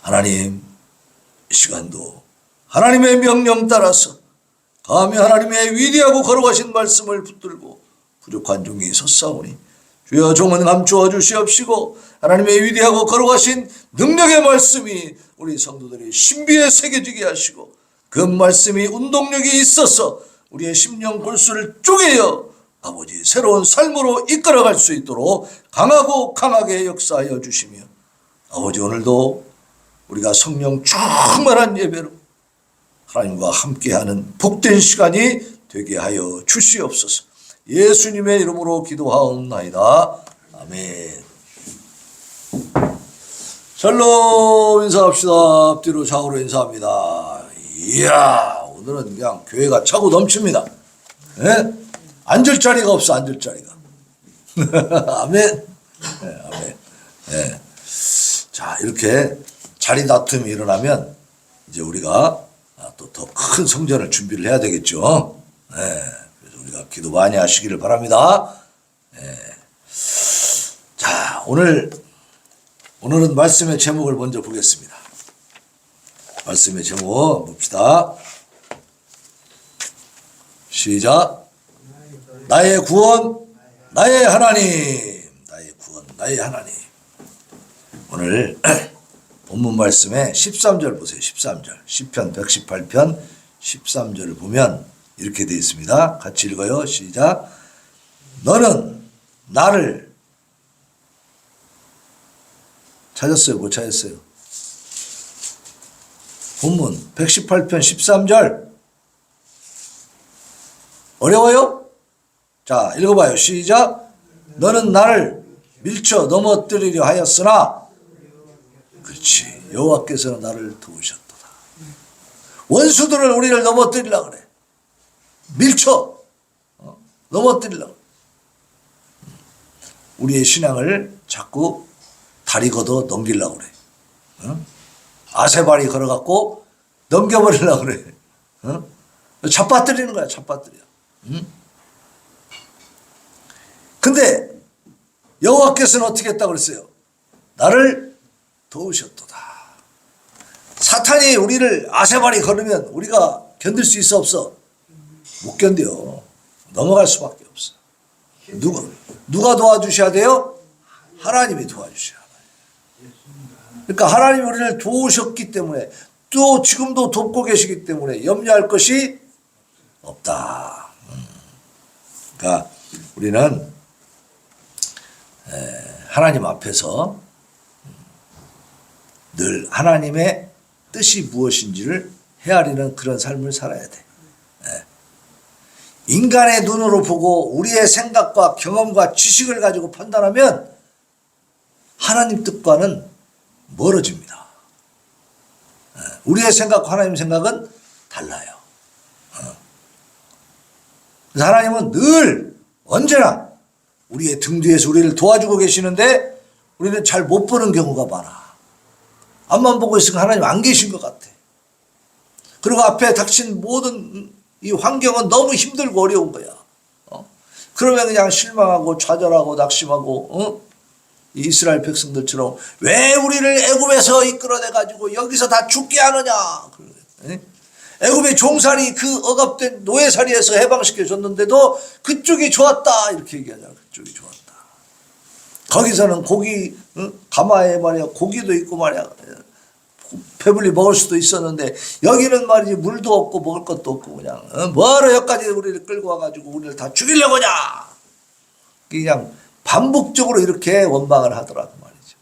하나님, 이 시간도 하나님의 명령 따라서 감히 하나님의 위대하고 거룩하신 말씀을 붙들고 부족한 종이 섰사오니 주여 종은 감추어 주시옵시고 하나님의 위대하고 거룩하신 능력의 말씀이 우리 성도들의 신비에 새겨지게 하시고 그 말씀이 운동력이 있어서 우리의 심령 골수를 쪼개어 아버지 새로운 삶으로 이끌어갈 수 있도록 강하고 강하게 역사하여 주시며 아버지 오늘도 우리가 성령 충만한 예배로 하나님과 함께하는 복된 시간이 되게 하여 주시옵소서. 예수님의 이름으로 기도하옵나이다. 아멘. 샬롬 인사합시다. 앞뒤로 좌우로 인사합니다. 이야, 오늘은 그냥 교회가 차고 넘칩니다. 네? 앉을 자리가 없어, 앉을 자리가. 아멘. 네, 아멘. 네. 자, 이렇게 자리 다툼이 일어나면 이제 우리가 또 더 큰 성전을 준비를 해야 되겠죠. 네. 그래서 우리가 기도 많이 하시기를 바랍니다. 네. 자, 오늘은 말씀의 제목을 먼저 보겠습니다. 말씀의 제목 봅시다. 시작. 나의 구원, 나의 하나님. 나의 구원, 나의 하나님. 오늘 본문 말씀에 13절 보세요. 13절. 시편 118편 13절을 보면 이렇게 되어 있습니다. 같이 읽어요. 시작. 너는 나를 찾았어요? 못 찾았어요? 본문 118편 13절. 어려워요? 자, 읽어봐요. 시작. 너는 나를 밀쳐 넘어뜨리려 하였으나 그렇지. 여호와께서는 나를 도우셨도다. 원수들을 우리를 넘어뜨리려고 그래. 밀쳐 넘어뜨리려고 그래. 우리의 신앙을 자꾸 다리 걷어 넘기려고 그래. 아세발이 걸어갖고 넘겨버리려고 그래. 잡아뜨리는 거야. 잡아뜨려. 근데 여호와께서는 어떻게 했다고 그랬어요? 나를 도우셨도다. 사탄이 우리를 아세발이 걸으면 우리가 견딜 수 있어 없어? 못 견뎌. 넘어갈 수밖에 없어. 누가 도와주셔야 돼요? 하나님이 도와주셔야 돼요. 그러니까 하나님이 우리를 도우셨기 때문에 또 지금도 돕고 계시기 때문에 염려할 것이 없다. 그러니까 우리는 하나님 앞에서 늘 하나님의 뜻이 무엇인지를 헤아리는 그런 삶을 살아야 돼. 인간의 눈으로 보고 우리의 생각과 경험과 지식을 가지고 판단하면 하나님 뜻과는 멀어집니다. 우리의 생각과 하나님 생각은 달라요. 그래서 하나님은 늘 언제나 우리의 등 뒤에서 우리를 도와주고 계시는데 우리는 잘 못 보는 경우가 많아. 앞만 보고 있으면 하나님 안 계신 것 같아. 그리고 앞에 닥친 모든 이 환경은 너무 힘들고 어려운 거야. 그러면 그냥 실망하고 좌절하고 낙심하고 이 이스라엘 백성들처럼 왜 우리를 애굽에서 이끌어내가지고 여기서 다 죽게 하느냐. 애굽의 종살이 그 억압된 노예살이에서 해방시켜줬는데도 그쪽이 좋았다. 이렇게 얘기하잖아. 그쪽이 좋았다. 거기서는 고기, 가마에 말이야, 고기도 있고 말이야, 배불리 먹을 수도 있었는데, 여기는 말이지, 물도 없고 먹을 것도 없고, 그냥, 뭐하러 여기까지 우리를 끌고 와가지고 우리를 다 죽이려고 하냐! 그냥 반복적으로 이렇게 원망을 하더라고 말이죠.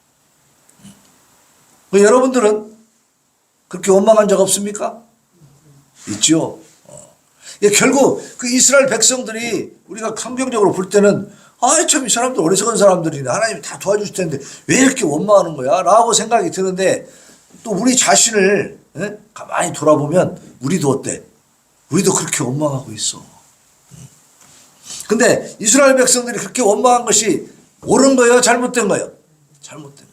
여러분들은 그렇게 원망한 적 없습니까? 있죠. 결국 그 이스라엘 백성들이 우리가 환경적으로 볼 때는 참 이 사람들 어리석은 사람들이네. 하나님이 다 도와주실 텐데 왜 이렇게 원망하는 거야? 라고 생각이 드는데 또 우리 자신을 가만히 돌아보면 우리도 어때? 우리도 그렇게 원망하고 있어. 근데 이스라엘 백성들이 그렇게 원망한 것이 옳은 거예요? 잘못된 거예요? 잘못된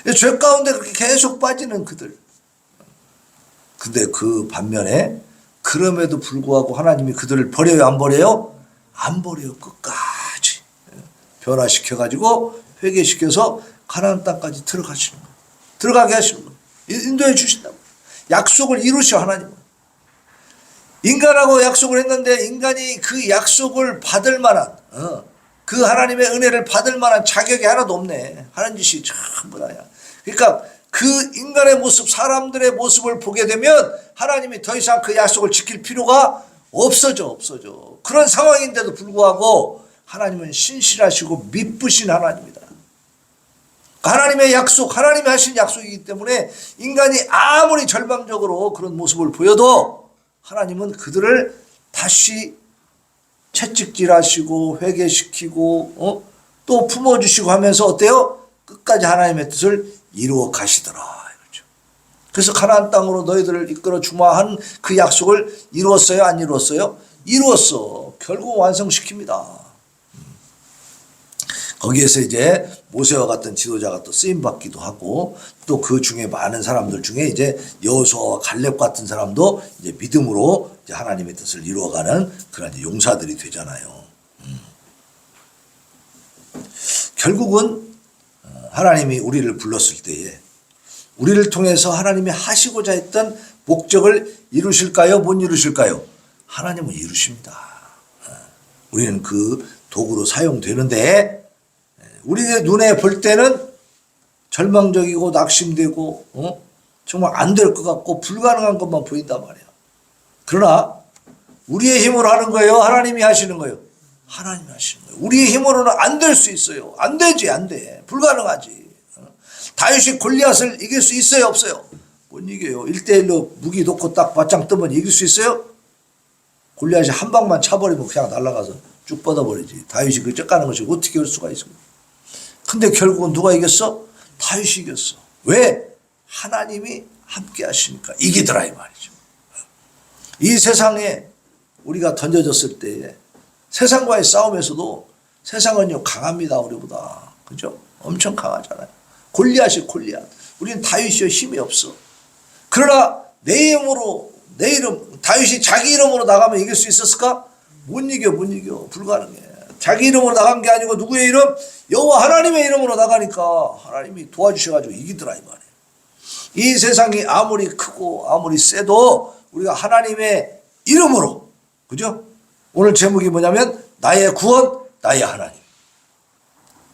거였어. 죄 가운데 그렇게 계속 빠지는 그들. 근데 그 반면에 그럼에도 불구하고 하나님이 그들을 버려요? 안 버려요? 안 버려요. 끝까지 변화시켜가지고 회개시켜서 가나안 땅까지 들어가시는 거예요. 들어가게 하시는 거예요. 인도해 주신다고. 약속을 이루셔 하나님은. 인간하고 약속을 했는데 인간이 그 약속을 받을 만한 그 하나님의 은혜를 받을 만한 자격이 하나도 없네. 하는 짓이 전부 다야. 그러니까 그 인간의 모습, 사람들의 모습을 보게 되면 하나님이 더 이상 그 약속을 지킬 필요가 없어져. 그런 상황인데도 불구하고 하나님은 신실하시고 미쁘신 하나님이다. 하나님의 약속, 하나님이 하신 약속이기 때문에 인간이 아무리 절망적으로 그런 모습을 보여도 하나님은 그들을 다시 채찍질하시고 회개시키고 또 품어주시고 하면서 어때요? 끝까지 하나님의 뜻을 이루어 가시더라. 그렇죠. 그래서 가나안 땅으로 너희들을 이끌어 주마 한 그 약속을 이루었어요? 안 이루었어요? 이루었어. 결국 완성시킵니다. 거기에서 이제 모세와 같은 지도자가 또 쓰임 받기도 하고 또 그 중에 많은 사람들 중에 이제 여호수아와 갈렙 같은 사람도 이제 믿음으로 이제 하나님의 뜻을 이루어가는 그런 용사들이 되잖아요. 결국은 하나님이 우리를 불렀을 때에 우리를 통해서 하나님이 하시고자 했던 목적을 이루실까요? 못 이루실까요? 하나님은 이루십니다. 우리는 그 도구로 사용되는데 우리의 눈에 볼 때는 절망적이고 낙심되고 정말 안 될 것 같고 불가능한 것만 보인단 말이야. 그러나 우리의 힘으로 하는 거예요? 하나님이 하시는 거예요? 하나님이 하시는 거예요. 우리의 힘으로는 안 될 수 있어요. 안 되지, 안 돼. 불가능하지. 다윗이 골리앗을 이길 수 있어요, 없어요? 못 이겨요. 1대1로 무기 놓고 딱 맞짱 뜨면 이길 수 있어요? 골리앗이 한 방만 차버리면 그냥 날아가서 쭉 뻗어버리지. 다윗이 그 쩍가는 것이 어떻게 할 수가 있습니까? 근데 결국은 누가 이겼어? 다윗이 이겼어. 왜? 하나님이 함께 하시니까 이기더라 이 말이죠. 이 세상에 우리가 던져졌을 때에 세상과의 싸움에서도 세상은요 강합니다. 우리보다. 그죠? 엄청 강하잖아요. 골리앗이 골리앗. 우리는 다윗이요 힘이 없어. 그러나 내 힘으로 내 이름 다윗이 자기 이름으로 나가면 이길 수 있었을까? 못 이겨. 불가능해. 자기 이름으로 나간 게 아니고 누구의 이름? 여호와 하나님의 이름으로 나가니까 하나님이 도와주셔가지고 이기더라 이 말이에요. 이 세상이 아무리 크고 아무리 세도 우리가 하나님의 이름으로, 그죠? 오늘 제목이 뭐냐면 나의 구원, 나의 하나님.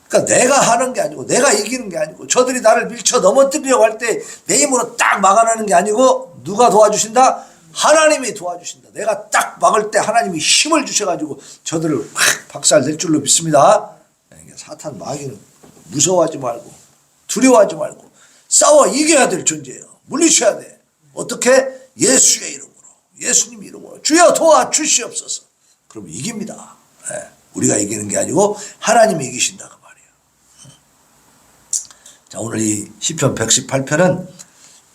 그러니까 내가 하는 게 아니고 내가 이기는 게 아니고 저들이 나를 밀쳐 넘어뜨리려고 할 때 내 힘으로 딱 막아내는 게 아니고 누가 도와주신다? 하나님이 도와주신다. 내가 딱 막을 때 하나님이 힘을 주셔가지고 저들을 확 박살낼 줄로 믿습니다. 사탄 마귀는 무서워하지 말고 두려워하지 말고 싸워 이겨야 될 존재예요. 물리쳐야 돼. 어떻게? 예수의 이름으로, 예수님 이름으로 주여 도와주시옵소서. 그럼 이깁니다. 우리가 이기는 게 아니고 하나님이 이기신다 그 말이에요. 자, 오늘 이 시편 118편은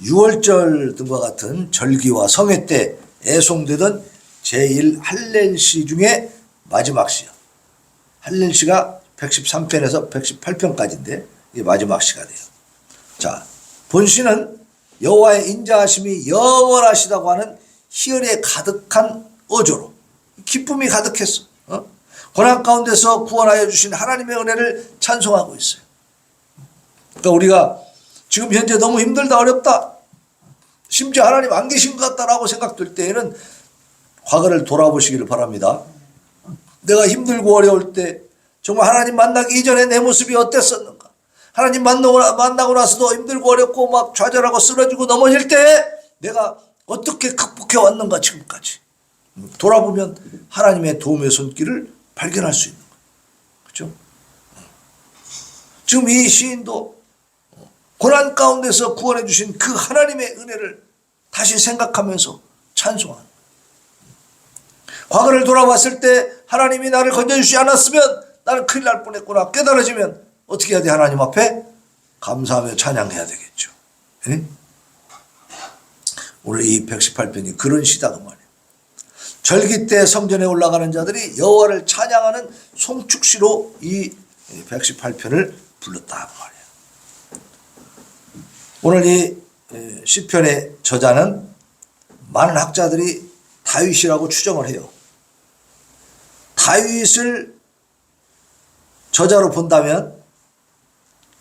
6월절 등과 같은 절기와 성회 때 애송되던 제1 할렐시 중에 마지막 시요. 할렐시가 113편에서 118편까지인데 이게 마지막 시가 돼요. 자, 본시는 여호와의 인자하심이 영원하시다고 하는 희열에 가득한 어조로 기쁨이 가득했어. 고난 가운데서 구원하여 주신 하나님의 은혜를 찬송하고 있어요. 그러니까 우리가 지금 현재 너무 힘들다 어렵다 심지어 하나님 안 계신 것 같다라고 생각될 때에는 과거를 돌아보시기를 바랍니다. 내가 힘들고 어려울 때 정말 하나님 만나기 이전에 내 모습이 어땠었는가? 하나님 만나고 나서도 힘들고 어렵고 막 좌절하고 쓰러지고 넘어질 때 내가 어떻게 극복해 왔는가 지금까지. 돌아보면 하나님의 도움의 손길을 발견할 수 있는 거예요. 그렇죠? 지금 이 시인도 고난 가운데서 구원해 주신 그 하나님의 은혜를 다시 생각하면서 찬송하는 거예요. 과거를 돌아봤을 때 하나님이 나를 건져주지 않았으면 나는 큰일 날 뻔했구나 깨달아지면 어떻게 해야 돼? 하나님 앞에 감사하며 찬양해야 되겠죠. 예? 오늘 이 118편이 그런 시다 그 말이에요. 절기 때 성전에 올라가는 자들이 여호와를 찬양하는 송축시로 이 118편을 불렀다 그 말이에요. 오늘 이 시편의 저자는 많은 학자들이 다윗이라고 추정을 해요. 다윗을 저자로 본다면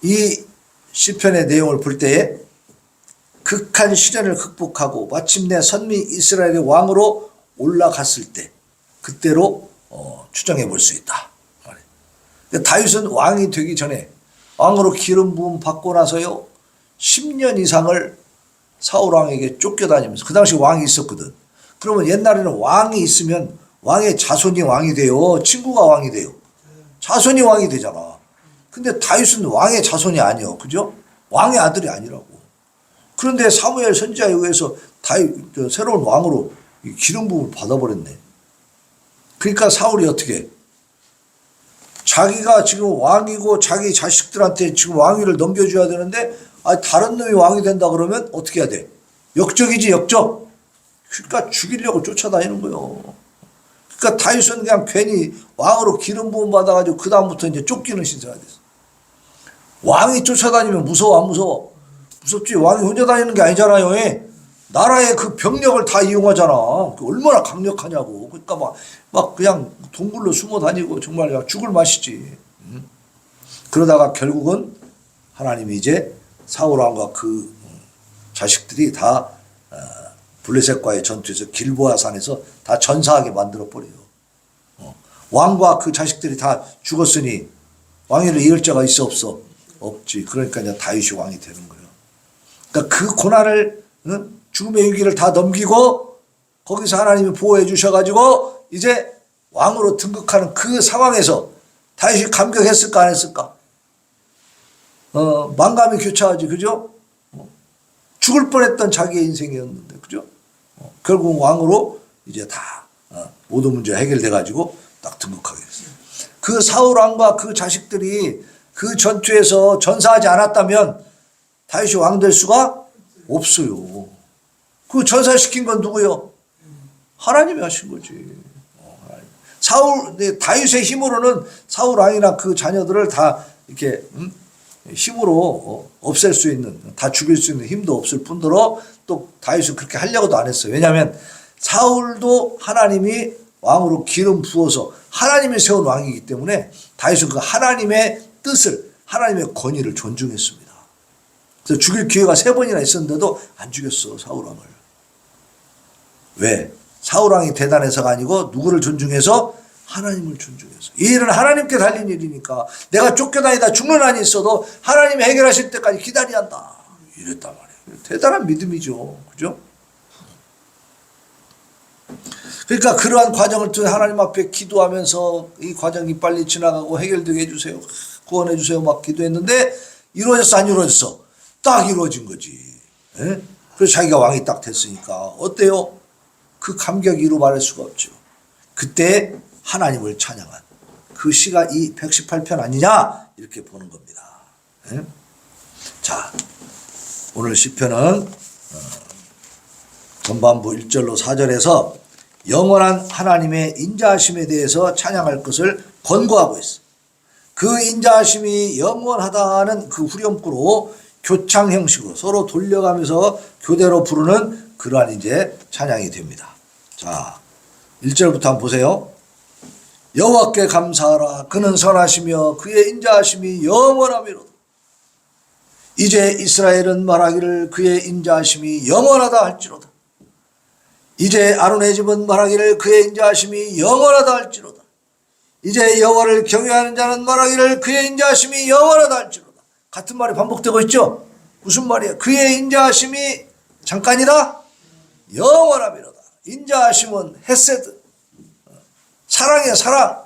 이 시편의 내용을 볼 때에 극한 시련을 극복하고 마침내 선민 이스라엘의 왕으로 올라갔을 때 그때로 추정해 볼 수 있다. 다윗은 왕이 되기 전에 왕으로 기름 부음 받고 나서요 10년 이상을 사울 왕에게 쫓겨다니면서, 그 당시 왕이 있었거든. 그러면 옛날에는 왕이 있으면 왕의 자손이 왕이 돼요. 친구가 왕이 돼요. 자손이 왕이 되잖아. 근데 다윗은 왕의 자손이 아니요. 그죠? 왕의 아들이 아니라고. 그런데 사무엘 선지자에 의해서 다윗 새로운 왕으로 기름 부음을 받아버렸네. 그러니까 사울이 어떻게 자기가 지금 왕이고 자기 자식들한테 지금 왕위를 넘겨줘야 되는데 다른 놈이 왕이 된다 그러면 어떻게 해야 돼? 역적이지, 역적. 그러니까 죽이려고 쫓아다니는 거예요. 그러니까 다윗은 그냥 괜히 왕으로 기름 부음 받아가지고 그 다음부터 이제 쫓기는 신세가 됐어. 왕이 쫓아다니면 무서워 안 무서워? 무섭지. 왕이 혼자 다니는 게 아니잖아요. 나라의 그 병력을 다 이용하잖아. 얼마나 강력하냐고. 그러니까 막 그냥 동굴로 숨어 다니고 정말 그냥 죽을 맛이지. 그러다가 결국은 하나님이 이제 사울 왕과 그 자식들이 다 블레셋과의 전투에서 길보아 산에서 다 전사하게 만들어 버려요. 왕과 그 자식들이 다 죽었으니 왕위를 이을 자가 있어 없어? 없지. 그러니까 이제 다윗이 왕이 되는 거예요. 그러니까 그 고난을 죽음의 위기를 다 넘기고 거기서 하나님이 보호해 주셔가지고 이제 왕으로 등극하는 그 상황에서 다윗이 감격했을까 안 했을까? 만감이 교차하지, 그죠? 죽을 뻔했던 자기의 인생이었는데, 그죠? 결국 왕으로 이제 다 모든 문제 해결돼 가지고 딱 등극하게 됐어요. 그 사울 왕과 그 자식들이 그 전투에서 전사하지 않았다면 다윗이 왕 될 수가 없어요. 그 전사시킨 건 누구요? 하나님이 하신 거지. 다윗의 힘으로는 사울 왕이나 그 자녀들을 다 이렇게 힘으로 없앨 수 있는, 다 죽일 수 있는 힘도 없을 뿐더러 또 다윗은 그렇게 하려고도 안 했어요. 왜냐하면 사울도 하나님이 왕으로 기름 부어서 하나님이 세운 왕이기 때문에 다윗은 그 하나님의 뜻을, 하나님의 권위를 존중했습니다. 그래서 죽일 기회가 3번이나 있었는데도 안 죽였어, 사울 왕을. 왜? 사울 왕이 대단해서가 아니고 누구를 존중해서? 하나님을 존중해서. 이 일은 하나님께 달린 일이니까 내가 쫓겨다니다 죽는 한이 있어도 하나님이 해결하실 때까지 기다려야 한다. 이랬단 말이에요. 대단한 믿음이죠. 그죠? 그러니까 그러한 과정을 통해 하나님 앞에 기도하면서 이 과정이 빨리 지나가고 해결되게 해주세요. 구원해 주세요. 막 기도했는데 이루어졌어, 안 이루어졌어? 딱 이루어진 거지. 예? 그래서 자기가 왕이 딱 됐으니까 어때요? 그 감격 이루 말할 수가 없죠. 그때 하나님을 찬양한 그 시가 이 118편 아니냐 이렇게 보는 겁니다. 예? 자, 오늘 시편은 전반부 1절로 4절에서 영원한 하나님의 인자하심에 대해서 찬양할 것을 권고하고 있어. 그 인자하심이 영원하다는 그 후렴구로 교창 형식으로 서로 돌려가면서 교대로 부르는 그러한 이제 찬양이 됩니다. 자, 1절부터 한번 보세요. 여호와께 감사하라. 그는 선하시며 그의 인자하심이 영원하미로다. 이제 이스라엘은 말하기를 그의 인자하심이 영원하다 할지로다. 이제 아론의 집은 말하기를 그의 인자하심이 영원하다 할지로다. 이제 여호와를 경외하는 자는 말하기를 그의 인자하심이 영원하다 할지로다. 같은 말이 반복되고 있죠. 무슨 말이야? 그의 인자하심이 잠깐이다? 영원하미로다. 인자하심은 헤세드, 사랑이야, 사랑.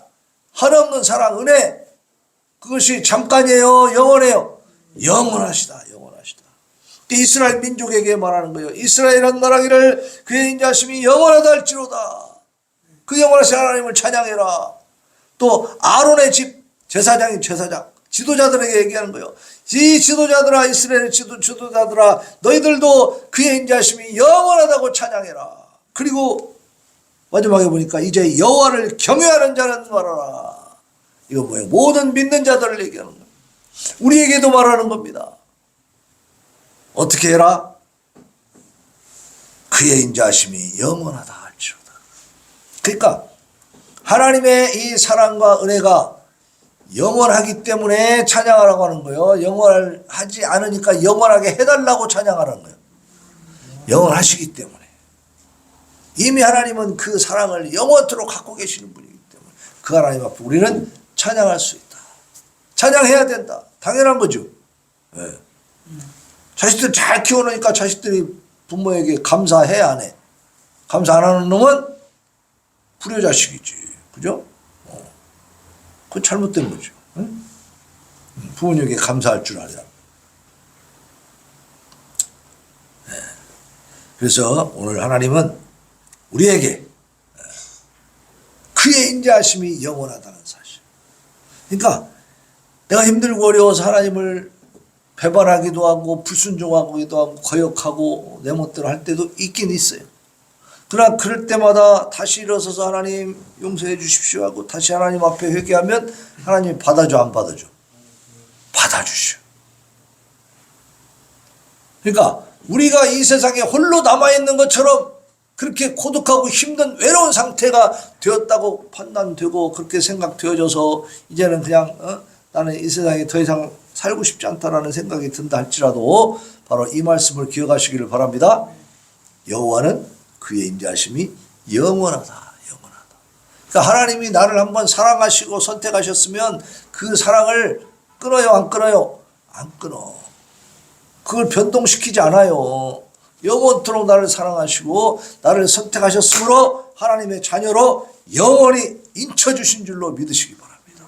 한없는 사랑, 은혜. 그것이 잠깐이에요, 영원해요? 영원하시다, 영원하시다. 이스라엘 민족에게 말하는 거예요. 이스라엘은 말하기를 그의 인자하심이 영원하다 할지로다. 그 영원하신 하나님을 찬양해라. 또 아론의 집 제사장인 제사장, 지도자들에게 얘기하는 거예요. 이 지도자들아, 이스라엘의 지도자들아, 너희들도 그의 인자하심이 영원하다고 찬양해라. 그리고 마지막에 보니까 이제 여호와를 경외하는 자는 말하라. 이거 뭐예요? 모든 믿는 자들을 얘기하는 거예요. 우리에게도 말하는 겁니다. 어떻게 해라? 그의 인자하심이 영원하다 할지로다. 그러니까 하나님의 이 사랑과 은혜가 영원하기 때문에 찬양하라고 하는 거예요. 영원하지 않으니까 영원하게 해달라고 찬양하라는 거예요. 영원하시기 때문에. 이미 하나님은 그 사랑을 영원토록 갖고 계시는 분이기 때문에 그 하나님 앞에 우리는 찬양할 수 있다. 찬양해야 된다. 당연한 거죠. 네. 자식들 잘 키워놓으니까 자식들이 부모에게 감사해 안 해? 감사 안 하는 놈은 불효자식이지. 그죠? 그건 잘못된 거죠. 응? 부모님에게 감사할 줄 알아야. 네. 그래서 오늘 하나님은 우리에게 그의 인자하심이 영원하다는 사실. 그러니까 내가 힘들고 어려워서 하나님을 배반하기도 하고 불순종하기도 하고 거역하고 내 멋대로 할 때도 있긴 있어요. 그러나 그럴 때마다 다시 일어서서 하나님 용서해 주십시오 하고 다시 하나님 앞에 회개하면 하나님이 받아줘 안 받아줘? 받아주셔. 그러니까 우리가 이 세상에 홀로 남아있는 것처럼 그렇게 고독하고 힘든 외로운 상태가 되었다고 판단되고 그렇게 생각되어져서 이제는 그냥 나는 이 세상에 더 이상 살고 싶지 않다라는 생각이 든다 할지라도 바로 이 말씀을 기억하시기를 바랍니다. 여호와는 그의 인자하심이 영원하다. 영원하다. 그러니까 하나님이 나를 한번 사랑하시고 선택하셨으면 그 사랑을 끊어요 안 끊어요? 안 끊어. 그걸 변동시키지 않아요. 영원토록 나를 사랑하시고 나를 선택하셨으므로 하나님의 자녀로 영원히 인쳐주신 줄로 믿으시기 바랍니다.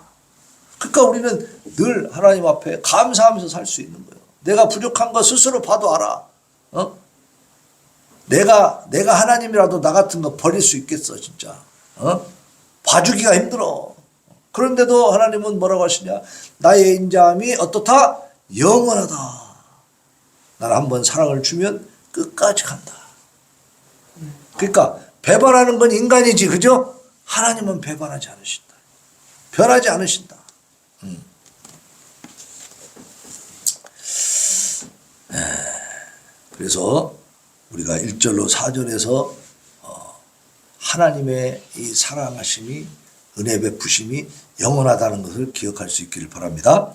그러니까 우리는 늘 하나님 앞에 감사하면서 살 수 있는 거예요. 내가 부족한 거 스스로 봐도 알아. 내가 하나님이라도 나 같은 거 버릴 수 있겠어 진짜. 봐주기가 힘들어. 그런데도 하나님은 뭐라고 하시냐? 나의 인자함이 어떻다? 영원하다. 나를 한번 사랑을 주면 끝까지 간다. 그러니까 배반하는 건 인간이지, 그죠? 하나님은 배반하지 않으신다. 변하지 않으신다. 그래서 우리가 1절로 4절에서 하나님의 이 사랑하심이 은혜 베푸심이 영원하다는 것을 기억할 수 있기를 바랍니다.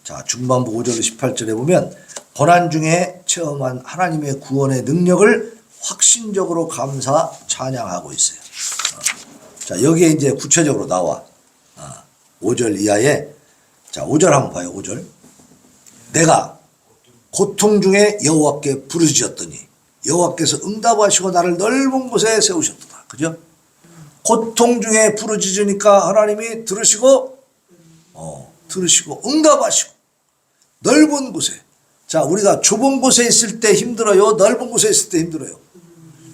자, 중반부 5절로 18절에 보면 고난 중에 체험한 하나님의 구원의 능력을 확신적으로 감사 찬양하고 있어요. 자, 여기에 이제 구체적으로 나와 5절 이하에 자 5절 한번 봐요. 5절 내가 고통 중에 여호와께 부르짖었더니 여호와께서 응답하시고 나를 넓은 곳에 세우셨도다. 그죠? 고통 중에 부르짖으니까 하나님이 들으시고 응답하시고 넓은 곳에. 자, 우리가 좁은 곳에 있을 때 힘들어요? 넓은 곳에 있을 때 힘들어요?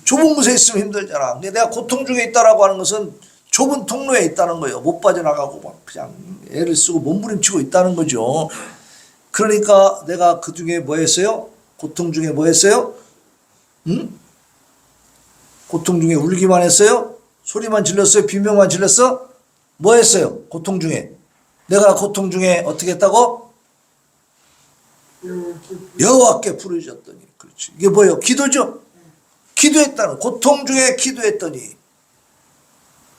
좁은 곳에 있으면 힘들잖아. 근데 내가 고통 중에 있다라고 하는 것은 좁은 통로에 있다는 거예요. 못 빠져나가고 막 그냥 애를 쓰고 몸부림치고 있다는 거죠. 그러니까 내가 그 중에 뭐 했어요? 고통 중에 뭐 했어요? 고통 중에 울기만 했어요? 소리만 질렀어요? 비명만 질렀어? 뭐 했어요? 고통 중에. 내가 고통 중에 어떻게 했다고? 여호와께 부르짖었더니. 그렇지. 이게 뭐예요? 기도죠? 기도했다는, 고통 중에 기도했더니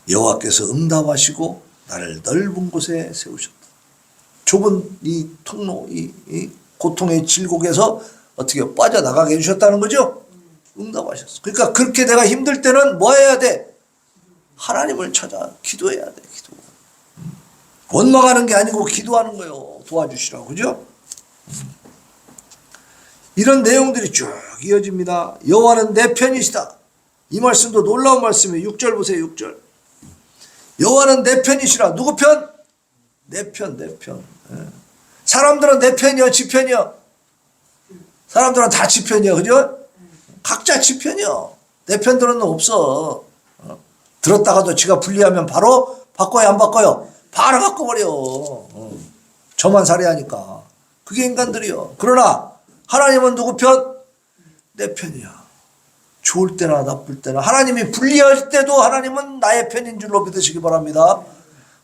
여호와께서 응답하시고 나를 넓은 곳에 세우셨다. 좁은 이 통로, 이 고통의 질곡에서 어떻게 빠져나가게 해주셨다는 거죠? 응답하셨어. 그러니까 그렇게 내가 힘들 때는 뭐 해야 돼? 하나님을 찾아 기도해야 돼. 기도. 원망하는 게 아니고 기도하는 거예요. 도와주시라고. 그죠? 이런 내용들이 쭉 이어집니다. 여호와는 내 편이시다. 이 말씀도 놀라운 말씀이에요. 6절 보세요. 6절. 여호와는 내 편이시라. 누구 편? 내 편, 내 편. 사람들은 내 편이요, 지 편이요. 사람들은 다 지 편이요, 그죠? 각자 지 편이요. 내 편들은 없어. 들었다가도 지가 불리하면 바로 바꿔요, 안 바꿔요? 바로 바꿔버려. 저만 살해하니까. 그게 인간들이요. 그러나 하나님은 누구 편? 내 편이야. 좋을 때나 나쁠 때나 하나님이 불리할 때도 하나님은 나의 편인 줄로 믿으시기 바랍니다.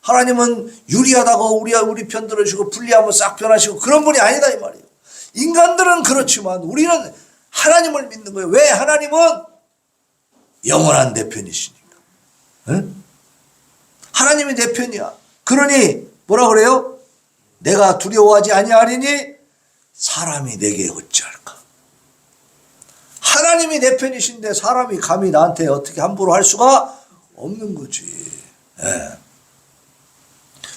하나님은 유리하다고 우리 편 들어주시고 불리하면 싹 변하시고 그런 분이 아니다 이 말이에요. 인간들은 그렇지만 우리는 하나님을 믿는 거예요. 왜? 하나님은 영원한 내 편이시니까. 응? 하나님이 내 편이야. 그러니 뭐라 그래요? 내가 두려워하지 아니하리니 사람이 내게 어찌할까? 하나님이 내 편이신데 사람이 감히 나한테 어떻게 함부로 할 수가 없는 거지. 예.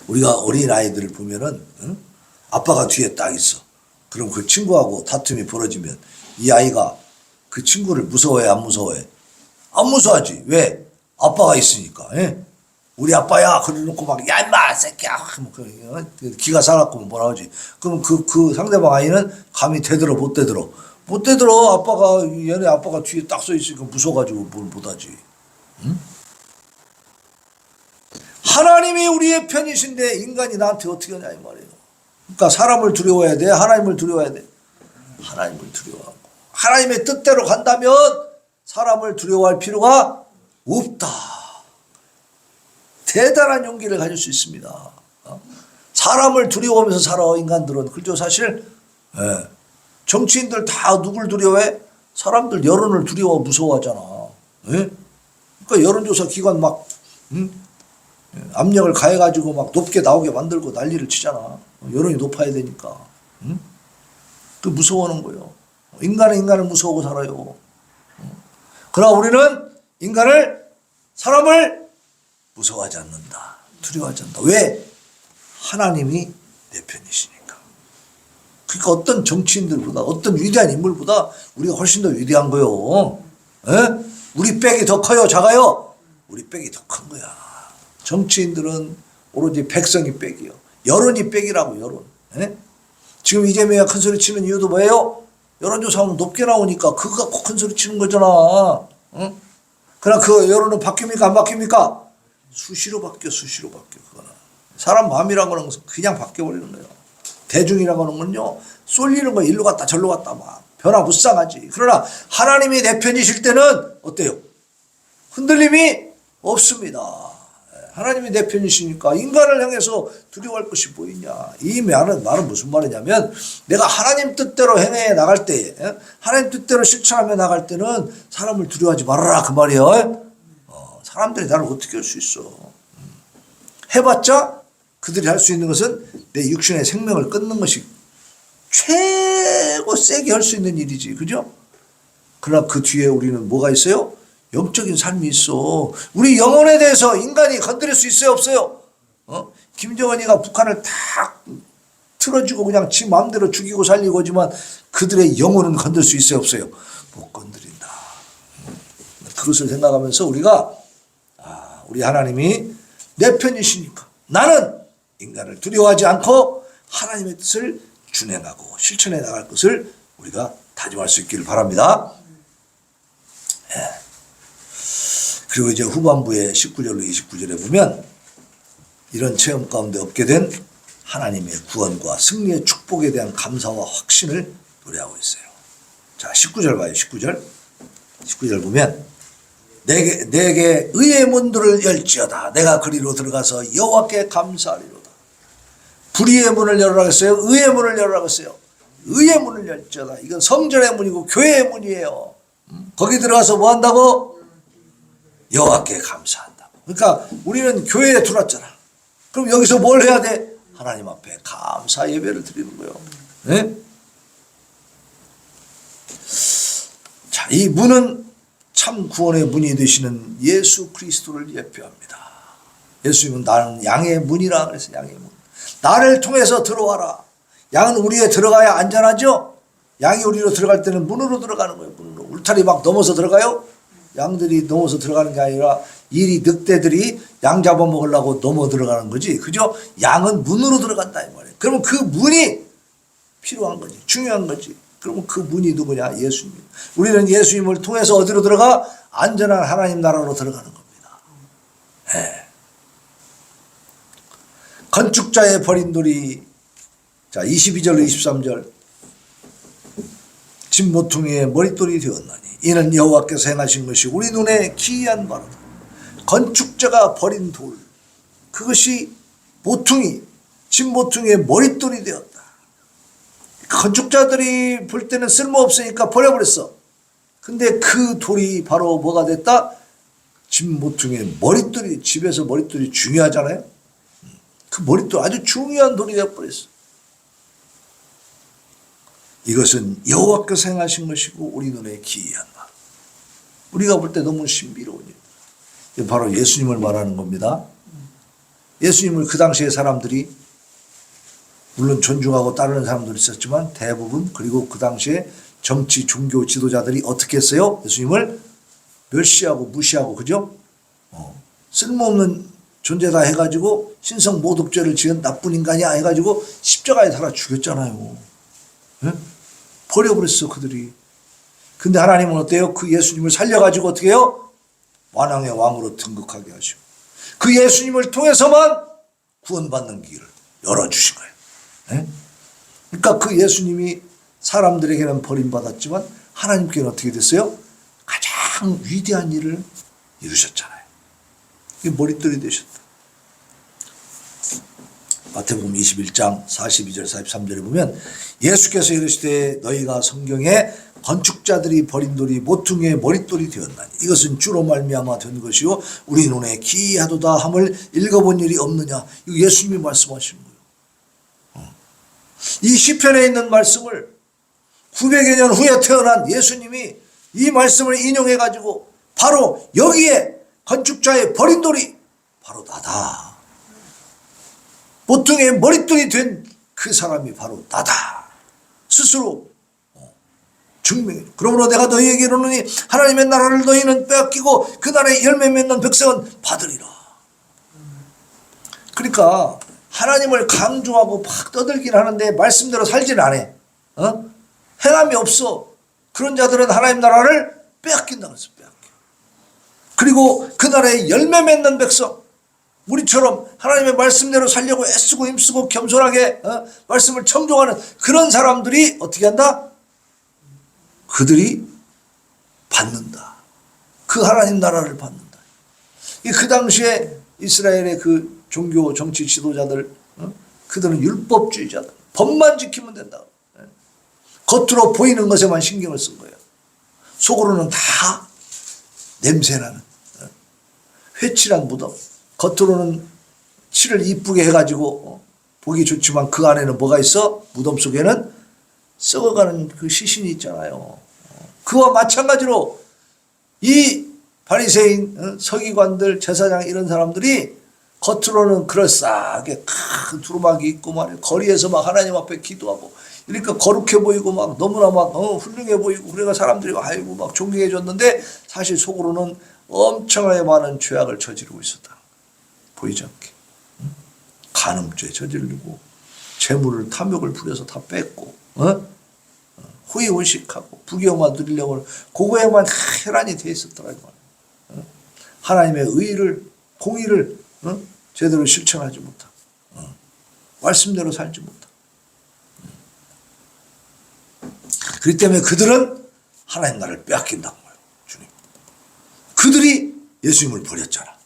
우리가 어린아이들을 보면은 아빠가 뒤에 딱 있어. 그럼 그 친구하고 다툼이 벌어지면 이 아이가 그 친구를 무서워해 안 무서워해? 안 무서워하지. 왜? 아빠가 있으니까. 예? 우리 아빠야 그래놓고 막 야 임마 새끼야 기가 살았고 뭐라 하지. 그럼 그 상대방 아이는 감히 대들어 못 대들어. 못 대들어. 아빠가 얘네 아빠가 뒤에 딱 서 있으니까 무서워가지고 뭘 못하지. 응? 하나님이 우리의 편이신데 인간이 나한테 어떻게 하냐 이 말이에요. 그러니까 사람을 두려워해야 돼? 하나님을 두려워해야 돼? 하나님을 두려워하고 하나님의 뜻대로 간다면 사람을 두려워할 필요가 없다. 대단한 용기를 가질 수 있습니다. 사람을 두려워하면서 살아 인간들은. 그죠 사실. 예. 정치인들 다 누굴 두려워해? 사람들 여론을 두려워 무서워하잖아. 예? 그러니까 여론조사 기관 막 압력을 가해가지고 막 높게 나오게 만들고 난리를 치잖아. 여론이 높아야 되니까. 그 무서워하는 거예요. 인간은 인간을 무서워하고 살아요. 그러나 우리는 사람을 무서워하지 않는다. 두려워하지 않는다. 왜? 하나님이 내 편이시니까. 그러니까 어떤 정치인들보다 어떤 위대한 인물보다 우리가 훨씬 더 위대한 거요. 에? 우리 빽이 더 커요? 작아요? 우리 빽이 더 큰 거야. 정치인들은 오로지 백성이 빽이요. 여론이 빽이라고 여론. 에? 지금 이재명이 큰 소리 치는 이유도 뭐예요? 여론조사하면 높게 나오니까 그거 갖고 큰 소리 치는 거잖아. 응? 그러나 그 여론은 바뀝니까 안 바뀝니까? 수시로 바뀌어. 그거는. 사람 마음이라는 거는 그냥 바뀌어버리는 거예요. 대중이라는 거는요 쏠리는 거 일로 갔다 절로 갔다 막 변화무쌍하지. 그러나 하나님이 내 편이실 때는 어때요? 흔들림이 없습니다. 하나님이 내 편이시니까 인간을 향해서 두려워할 것이 뭐 있냐. 이 말은 무슨 말이냐면 내가 하나님 뜻대로 행해 나갈 때 하나님 뜻대로 실천하며 나갈 때는 사람을 두려워하지 말아라 그 말이에요. 사람들이 나를 어떻게 할 수 있어. 해봤자 그들이 할 수 있는 것은 내 육신의 생명을 끊는 것이 최고 세게 할 수 있는 일이지. 그죠? 그러나 그 뒤에 우리는 뭐가 있어요? 영적인 삶이 있어. 우리 영혼에 대해서 인간이 건드릴 수 있어요 없어요? 김정은이가 북한을 탁 틀어주고 그냥 지 마음대로 죽이고 살리고 하지만 그들의 영혼은 건들 수 있어요 없어요? 못 건드린다. 그것을 생각하면서 우리가 우리 하나님이 내 편이시니까 나는 인간을 두려워하지 않고 하나님의 뜻을 준행하고 실천해 나갈 것을 우리가 다짐할 수 있기를 바랍니다. 예. 그리고 이제 후반부에 19절로 29절에 보면 이런 체험 가운데 얻게 된 하나님의 구원과 승리의 축복에 대한 감사와 확신을 노래하고 있어요. 자, 19절 봐요. 19절 보면 내게 의의 문들을 열지어다. 내가 그리로 들어가서 여호와께 감사하리로다. 불의의 문을 열으라 했어요? 의의 문을 열으라 했어요? 의의 문을 열지어다. 이건 성전의 문이고 교회의 문이에요. 거기 들어가서 뭐 한다고? 여호와께 감사한다고. 그러니까 우리는 교회에 들어왔잖아. 그럼 여기서 뭘 해야 돼? 하나님 앞에 감사 예배를 드리는 거예요. 네? 자, 이 문은 참 구원의 문이 되시는 예수 그리스도를 예표합니다. 예수님은 나는 양의 문이라 그래서 양의 문. 나를 통해서 들어와라. 양은 우리에 들어가야 안전하죠? 양이 우리로 들어갈 때는 문으로 들어가는 거예요. 문으로. 울타리 막 넘어서 들어가요? 양들이 넘어서 들어가는 게 아니라 이리 늑대들이 양 잡아먹으려고 넘어 들어가는 거지. 그죠? 양은 문으로 들어간다 이 말이에요. 그러면 그 문이 필요한 거지. 중요한 거지. 그러면 그 문이 누구냐? 예수님. 우리는 예수님을 통해서 어디로 들어가? 안전한 하나님 나라로 들어가는 겁니다. 네. 건축자의 버린 돌이 자 22절로 23절 집 모퉁이의 머릿돌이 되었나니 이는 여호와께서 행하신 것이 우리 눈에 기이한 바로다. 건축자가 버린 돌 그것이 모퉁이 집 모퉁이의 머릿돌이 되었다. 건축자들이 볼 때는 쓸모없으니까 버려버렸어. 근데 그 돌이 바로 뭐가 됐다? 집 모퉁이의 머릿돌이 집에서 머릿돌이 중요하잖아요. 그 머릿돌 아주 중요한 돌이 되어버렸어. 이것은 여호와께서 행하신 것이고 우리 눈에 기이한 바. 우리가 볼 때 너무 신비로운 일. 바로 예수님을 말하는 겁니다. 예수님을 그 당시에 사람들이 물론 존중하고 따르는 사람들이 있었지만 대부분, 그리고 그 당시에 정치 종교 지도자들이 어떻게 했어요? 예수님을 멸시하고 무시하고, 그죠? 쓸모없는 존재다 해가지고 신성 모독죄를 지은 나쁜 인간이야 해가지고 십자가에 달아 죽였잖아요. 네? 버려버렸어 그들이. 근데 하나님은 어때요? 그 예수님을 살려가지고 어떻게 해요? 왕의 왕으로 등극하게 하시고 그 예수님을 통해서만 구원받는 길을 열어주신 거예요. 네? 그러니까 그 예수님이 사람들에게는 버림받았지만 하나님께는 어떻게 됐어요? 가장 위대한 일을 이루셨잖아요. 이게 머릿돌이 되셨다. 마태복음 21장 42절 43절에 보면 예수께서 이르시되 너희가 성경에 건축자들이 버린 돌이 모퉁이의 머릿돌이 되었나니 이것은 주로 말미암아 된 것이요 우리 눈에 기이하도다 함을 읽어본 일이 없느냐. 이거 예수님이 말씀하신 거예요. 이 시편에 있는 말씀을 900여 년 후에 태어난 예수님이 이 말씀을 인용해 가지고 바로 여기에 건축자의 버린 돌이 바로 나다. 모퉁이의 머릿돌이 된 그 사람이 바로 나다. 스스로 증명해. 그러므로 내가 너희에게 이르노니 하나님의 나라를 너희는 빼앗기고 그 나라의 열매 맺는 백성은 받으리라. 그러니까 하나님을 강조하고 막 떠들긴 하는데 말씀대로 살진 않아. 행함이 없어. 그런 자들은 하나님 나라를 빼앗긴다고 했어. 빼앗겨. 그리고 그 나라의 열매 맺는 백성, 우리처럼 하나님의 말씀대로 살려고 애쓰고 힘쓰고 겸손하게 말씀을 청종하는 그런 사람들이 어떻게 한다? 그들이 받는다. 그 하나님 나라를 받는다. 그 당시에 이스라엘의 그 종교 정치 지도자들, 그들은 율법주의자들, 법만 지키면 된다. 겉으로 보이는 것에만 신경을 쓴 거예요. 속으로는 다 냄새나는 회칠한 무덤. 겉으로는 칠을 이쁘게 해가지고 보기 좋지만 그 안에는 뭐가 있어? 무덤 속에는 썩어가는 그 시신이 있잖아요. 그와 마찬가지로 이 바리새인, 서기관들, 제사장 이런 사람들이 겉으로는 그럴싸하게 큰 두루마기 있고 말이에요. 거리에서 막 하나님 앞에 기도하고 그러니까 거룩해 보이고 막 너무나 막 훌륭해 보이고 그래가 사람들이 아이고 막 존경해 줬는데 사실 속으로는 엄청나게 많은 죄악을 저지르고 있었다. 보이지 않게. 간음죄 저지르고 재물을 탐욕을 부려서 다 뺏고 호의호식하고 부귀영화 누리려고 그거에만 혈안이 돼 있었더라. 하나님의 의를 공의를 제대로 실천하지 못하고 말씀대로 살지 못하고 그렇기 때문에 그들은 하나님 나라를 빼앗긴다는 거예요. 주님. 그들이 예수님을 버렸잖아.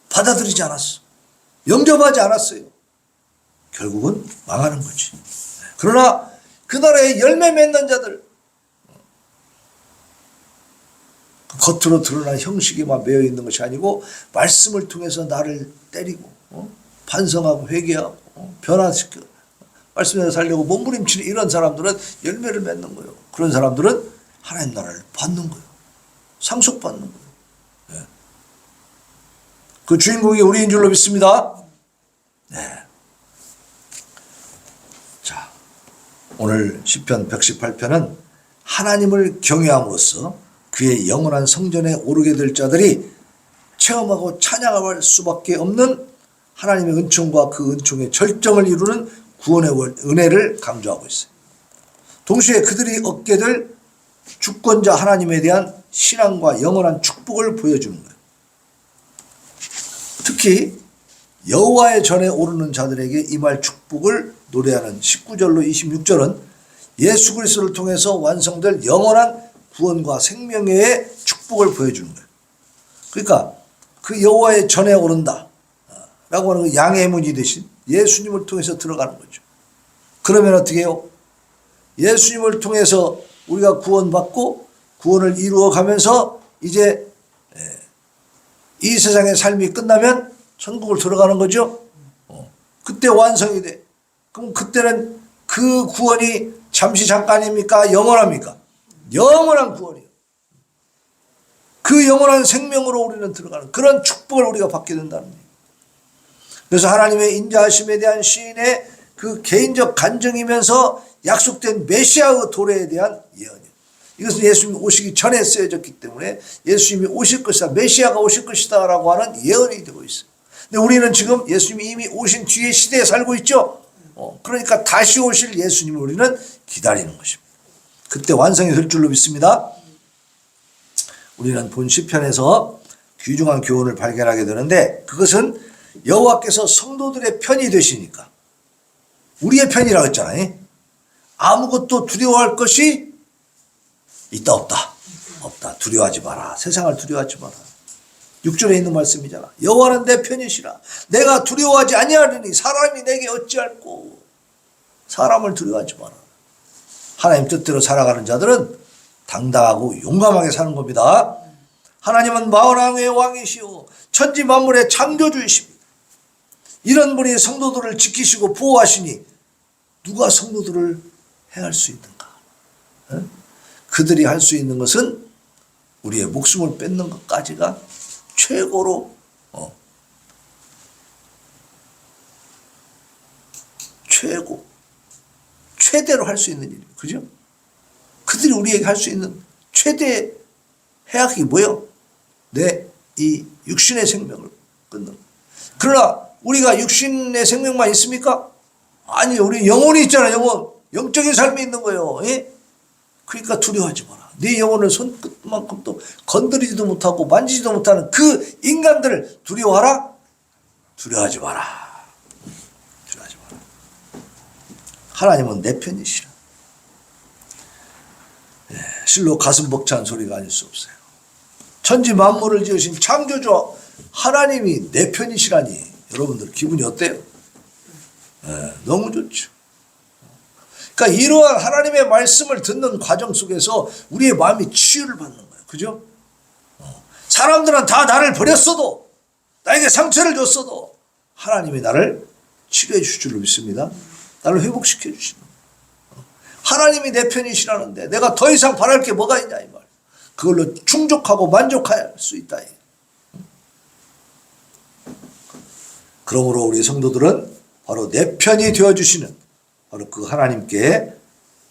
받아들이지 않았어. 영접하지 않았어요. 결국은 망하는 거지. 그러나 그 나라의 열매 맺는 자들, 겉으로 드러난 형식에만 매여 있는 것이 아니고 말씀을 통해서 나를 때리고 반성하고 회개하고 변화시켜 말씀대로 살려고 몸부림치는 이런 사람들은 열매를 맺는 거예요. 그런 사람들은 하나님 나라를 받는 거예요. 상속받는 거예요. 네. 그 주인공이 우리인 줄로 믿습니다. 네. 자, 오늘 시편 118편은 하나님을 경외함으로써 그의 영원한 성전에 오르게 될 자들이 체험하고 찬양할 수밖에 없는 하나님의 은총과 그 은총의 절정을 이루는 구원의 은혜를 강조하고 있어요. 동시에 그들이 얻게 될 주권자 하나님에 대한 신앙과 영원한 축복을 보여주는 거예요. 특히 여호와의 전에 오르는 자들에게 임할 축복을 노래하는 19절로 26절은 예수 그리스도를 통해서 완성될 영원한 구원과 생명의 축복을 보여주는 거예요. 그러니까 그 여호와의 전에 오른다 라고 하는 그 양의 문이 대신 예수님을 통해서 들어가는 거죠. 그러면 어떻게 해요? 예수님을 통해서 우리가 구원받고 구원을 이루어가면서 이제 이 세상의 삶이 끝나면 천국을 들어가는 거죠. 그때 완성이 돼. 그럼 그때는 그 구원이 잠시 잠깐입니까? 영원합니까? 영원한 구원이에요. 그 영원한 생명으로 우리는 들어가는 그런 축복을 우리가 받게 된다는 거예요. 그래서 하나님의 인자하심에 대한 시인의 그 개인적 간증이면서 약속된 메시아의 도래에 대한 예언이에요. 이것은 예수님이 오시기 전에 쓰여졌기 때문에 예수님이 오실 것이다, 메시아가 오실 것이다 라고 하는 예언이 되고 있어요. 근데 우리는 지금 예수님이 이미 오신 뒤의 시대에 살고 있죠. 그러니까 다시 오실 예수님을 우리는 기다리는 것입니다. 그때 완성이 될 줄로 믿습니다. 우리는 본 시편에서 귀중한 교훈을 발견하게 되는데, 그것은 여호와께서 성도들의 편이 되시니까, 우리의 편이라고 했잖아요. 아무것도 두려워할 것이 있다 없다. 없다. 두려워하지 마라. 세상을 두려워하지 마라. 6절에 있는 말씀이잖아. 여호와는 내 편이시라. 내가 두려워하지 아니하리니 사람이 내게 어찌할꼬. 사람을 두려워하지 마라. 하나님 뜻대로 살아가는 자들은 당당하고 용감하게 사는 겁니다. 하나님은 만왕의 왕이시오 천지 만물의 창조주이십니다. 이런 분이 성도들을 지키시고 보호하시니 누가 성도들을 해할 수 있는가? 그들이 할 수 있는 것은 우리의 목숨을 뺏는 것까지가 최고로 최대로 할 수 있는 일이에요. 그죠? 그들이 우리에게 할 수 있는 최대 해악이 뭐예요? 내 이 육신의 생명을 끊는 거. 그러나 우리가 육신의 생명만 있습니까? 아니요. 우리 영혼이 있잖아요. 영혼. 영적인 삶이 있는 거예요. 예? 그러니까 두려워하지 마라. 네 영혼을 손끝만큼도 건드리지도 못하고 만지지도 못하는 그 인간들을 두려워하라? 두려워하지 마라. 두려워하지 마라. 하나님은 내 편이시라. 예, 실로 가슴 벅찬 소리가 아닐 수 없어요. 천지 만물을 지으신 창조주 하나님이 내 편이시라니 여러분들 기분이 어때요? 예, 너무 좋죠. 그러니까 이러한 하나님의 말씀을 듣는 과정 속에서 우리의 마음이 치유를 받는 거예요. 그죠? 사람들은 다 나를 버렸어도, 나에게 상처를 줬어도 하나님이 나를 치료해 주실 줄로 믿습니다. 나를 회복시켜 주시는 거예요. 하나님이 내 편이시라는데 내가 더 이상 바랄 게 뭐가 있냐 이 말. 그걸로 충족하고 만족할 수 있다. 그러므로 우리 성도들은 바로 내 편이 되어주시는 바로 그 하나님께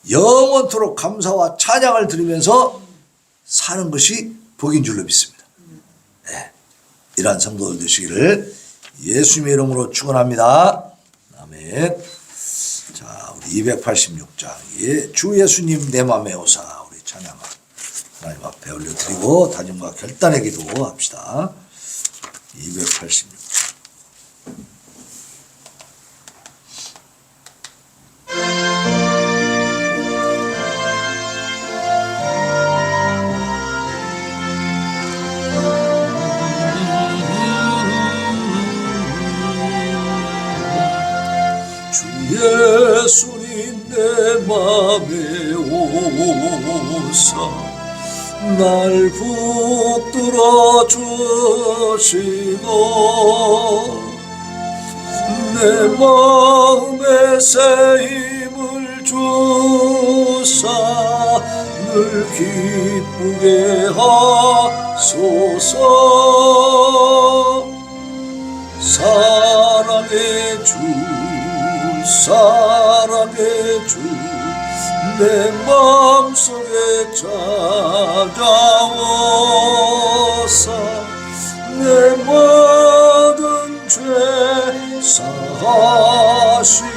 영원토록 감사와 찬양을 드리면서 사는 것이 복인 줄로 믿습니다. 네, 이러한 성도들 되시기를 예수님의 이름으로 축원합니다. 아멘. 자, 우리 286장 주 예수님 내 맘에 오사 우리 찬양을 하나님 앞에 올려드리고 다짐과 결단의 기도합시다. 286장 예수님 내 맘에 오사 날 붙들어 주시고 내 마음에 새 힘을 주사 늘 기쁘게 하소서. 사랑의 주 사랑의 주 내 마음속에 찾아오사 내 모든 죄 사하시고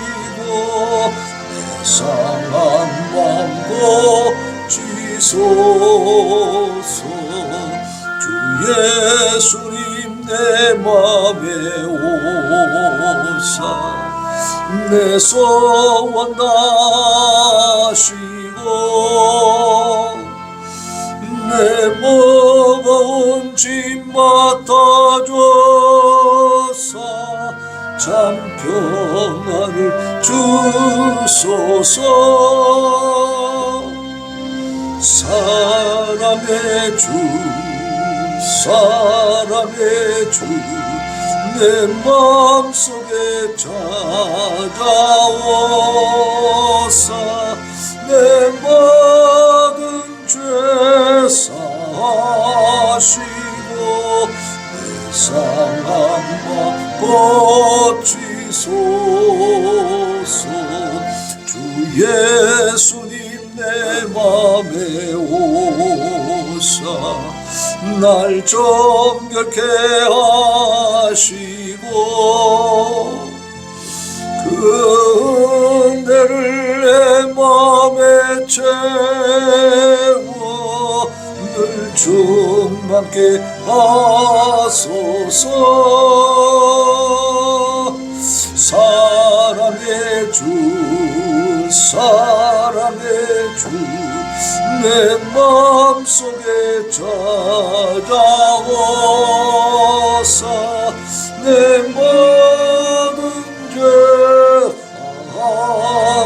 내 상한 마음도 지소서. 주 예수님 내 맘에 오사 내 소원 다시고 내 무거운 짐 맡아줘서 참 평안을 주소서. 사랑의 주 사랑의 주 내 내 마음속에 찾아오사 내 모든 죄 사하시고 내 상한 마 고치소서. 주 예수님 내 맘에 오사 날 정결케 하시고 그 은혜를 내 맘에 채워 늘 충만케 하소서. 사랑의 주 사랑의 주 내 마음속에 찾아오사 내 모든 죄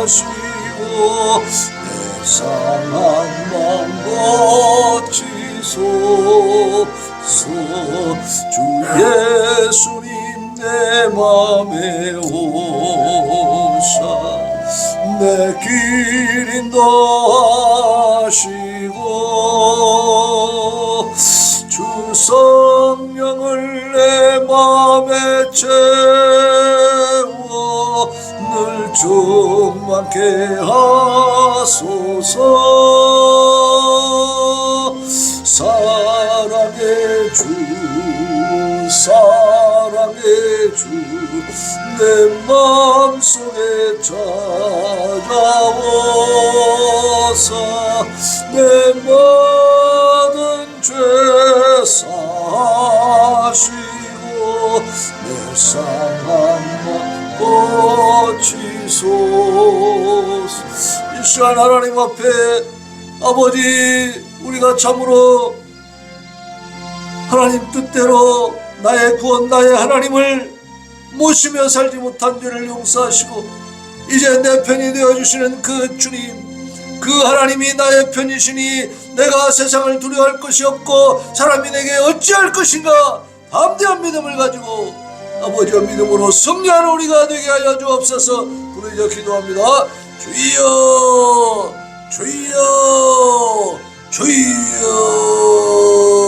사하시고 내 상한 마음 고치소서. 주 예수님 내 맘에 오사 내 길 인도하시고 주 성령을 내 맘에 채워 늘 충만케 하소서. 사랑의 주 사랑의 주 내 마음속에 찾아오사 내 모든 죄 사하시고 내 상한 마 고치소서. 이 시간 하나님 앞에 아버지 우리가 참으로 하나님 뜻대로 나의 구원 나의 하나님을 모시며 살지 못한 죄를 용서하시고 이제 내 편이 되어주시는 그 주님 그 하나님이 나의 편이시니 내가 세상을 두려워할 것이 없고 사람이 내게 어찌할 것인가 담대한 믿음을 가지고 아버지의 믿음으로 승리하는 우리가 되게 하여 주옵소서. 부르짖어 기도합니다. 주여 주여 주여.